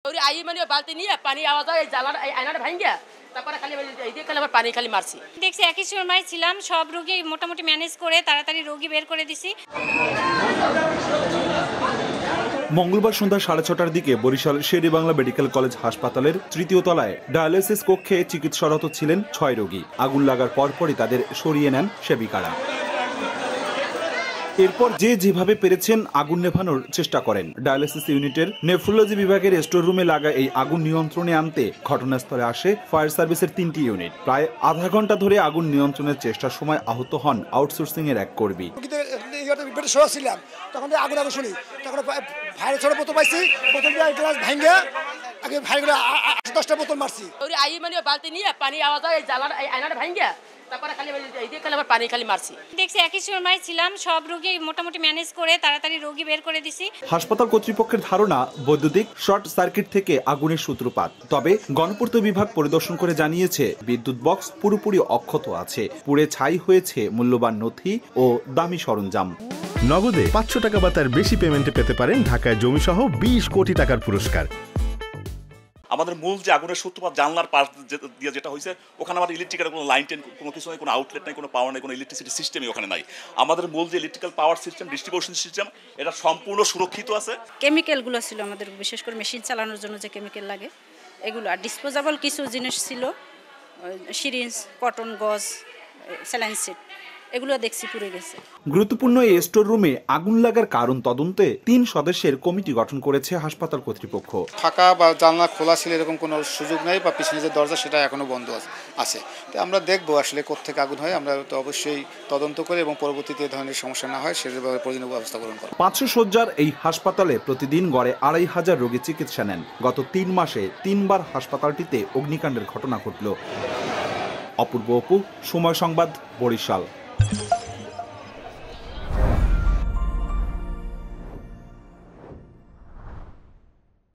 I মানে বালতি নিয়ে পানি আওয়াজ হয় জ্বালার আয়নাটা ভাঙিয়া তারপরে খালি এই দিয়ে খালি আবার পানি খালি মারছি। দেখছি একই সময় ছিলাম, সব রোগী মোটামুটি ম্যানেজ করে তাড়াতাড়ি রোগী বের করে দিছি। মঙ্গলবার সন্ধ্যা 6:30টার দিকে বরিশাল শের-ই-বাংলা মেডিকেল কলেজ হাসপাতালের তৃতীয় তলায় ডায়ালিসিস কক্ষে চিকিৎসারত ছিলেন 6 রোগী। আগুন লাগার পরপরই তাদের সরিয়ে নেন সেবিকারা। এরপর যে যেভাবে পেরেছেন আগুন নেভানোর চেষ্টা করেন। ডায়ালিসিস ইউনিটের নেফ্রোলজি বিভাগের স্টোর রুমে লাগা এই আগুন নিয়ন্ত্রণে আনতে ঘটনাস্থলে আসে ফায়ার সার্ভিসের 3টি ইউনিট। প্রায় আধা ঘন্টা ধরে আগুন নিয়ন্ত্রণের চেষ্টার সময় আহত হন আউটসোর্সিং এর এক কর্মী। তখন আগুন শুনি, তখন ফায়ার ছোট বোতল পাইছি, বোতল দিয়ে গ্লাস ভাঙিয়া আগে ফায়ারগুলো 10টা বোতল মারছি। আই মানে বালতি নিয়ে পানি আওয়াজ হয় জ্বালার আয়নাটা ভাঙিয়া তারপরে খালি এই দিয়ে খালি আবার পানি খালি মারছি। দেখছি একই সময় ছিলাম, সব রোগী মোটামুটি ম্যানেজ করে তাড়াতাড়ি রোগী বের করে দিছি। হাসপাতাল কর্তৃপক্ষের ধারণা বৈদ্যুতিক শর্ট সার্কিট থেকে আগুনের সূত্রপাত। তবে গণপূর্ত বিভাগ পরিদর্শন করে জানিয়েছে বিদ্যুৎ বক্স পুরোপুরি অক্ষত আছে। পুড়ে ছাই হয়েছে মূল্যবান নথি ও দামি সরঞ্জাম। নগদে 500 টাকা বা তার বেশি পেমেন্টে পেতে পারেন ঢাকায় জমিসহ 20 কোটি টাকার পুরস্কার। আমাদের মূল যে আগুনের সূত্রপাত জানলার পাশ দিয়ে যেটা হয়েছে, ওখানে আমাদের ইলেকট্রিকের কোনো লাইন টেন কোনো কিছু নেই, কোনো আউটলেট নেই, কোনো পাওয়ার নেই, কোনো ইলেকট্রিসিটি সিস্টেমই ওখানে নাই। আমাদের মূল যে electrical power system, distribution system, এটা সম্পূর্ণ সুরক্ষিত আছে। কেমিক্যালগুলো ছিল আমাদের, বিশেষ করে মেশিন চালানোর জন্য যে কেমিক্যাল লাগে এগুলো, আর ডিসপোজেবল কিছু জিনিস ছিল, সিরিঞ্জ, কটন গজ, স্যালাইন সেট, এগুলো দেখছি পুড়ে গেছে। গুরুত্বপূর্ণ এই স্টোর রুমে আগুন লাগার কারণ তদন্তে 3 সদস্যের কমিটি গঠন করেছে হাসপাতাল কর্তৃপক্ষ। ফাঁকা বা জানলা খোলা ছিল এরকম কোনো সুযোগ নেই, বা পিছনে যে দরজা সেটা এখনো বন্ধ আছে। তো আমরা দেখবো আসলে কোত্থেকে আগুন হয়। আমরা তো অবশ্যই তদন্ত করে এবং পরবর্তীতে এই ধরনের সমস্যা না হয় সেভাবে প্রয়োজনীয় ব্যবস্থা গ্রহণ করব। 500 শয্যার এই হাসপাতালে প্রতিদিন গড়ে 2500 রোগী চিকিৎসা নেন। গত 3 মাসে 3 বার হাসপাতালটিতে অগ্নিকাণ্ডের ঘটনা ঘটল। অপূর্ব অপু, সময় সংবাদ, বরিশাল।